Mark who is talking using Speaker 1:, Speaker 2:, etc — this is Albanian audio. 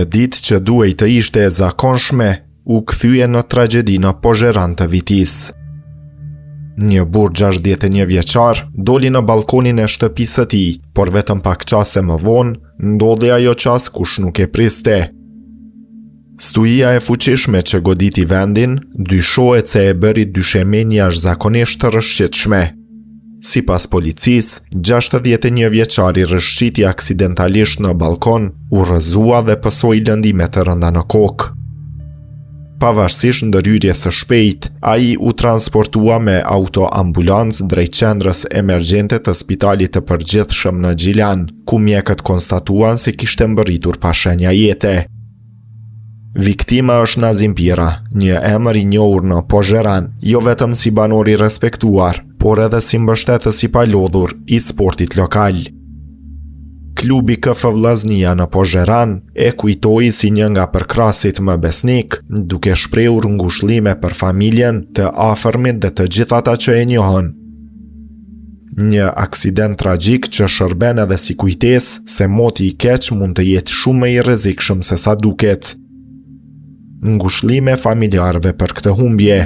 Speaker 1: Një ditë që duhej të ishte e zakonshme, u kthye në tragjedinë Pozheran të Vitis. Një burr 61 vjeçar doli në balkonin e shtëpisë së tij, por vetëm pak qaste më vonë ndodhi ajo që askush nuk e priste. Stuhia e fuqishme që goditi vendin, dyshohet se e bëri dyshemen jashtëzakonisht të rrëshqitshme. Sipas policisë, 61 vjeçari rrëshqiti aksidentalisht në balkon, u rrëzua dhe pësoi lëndime të rënda në kokë. Pavarësisht ndërhyrjes së shpejtë, ai u transportua me autoambulancë drejt qendrës emergjente të spitalit të përgjithshëm në Gjilan, ku mjekët konstatuan se kishte mbërritur pa shenja jete. Viktima është Nazim Pira, një emër i njohur në Pozheran, jo vetëm si banor i respektuar, por edhe si mbështetës i palodhur i sportit lokal. Klubi KF Vllaznia në Pozheran e kujtoi si një nga përkrasit më besnik, duke shprehur ngushëllime për familjen, të afërmit dhe të gjithë ata që e njohën. Një aksident tragjik që shërben edhe si kujtesë se moti i keq mund të jetë shumë më i rrezikshëm se sa duket. Ngushëllime familjarëve për këtë humbje.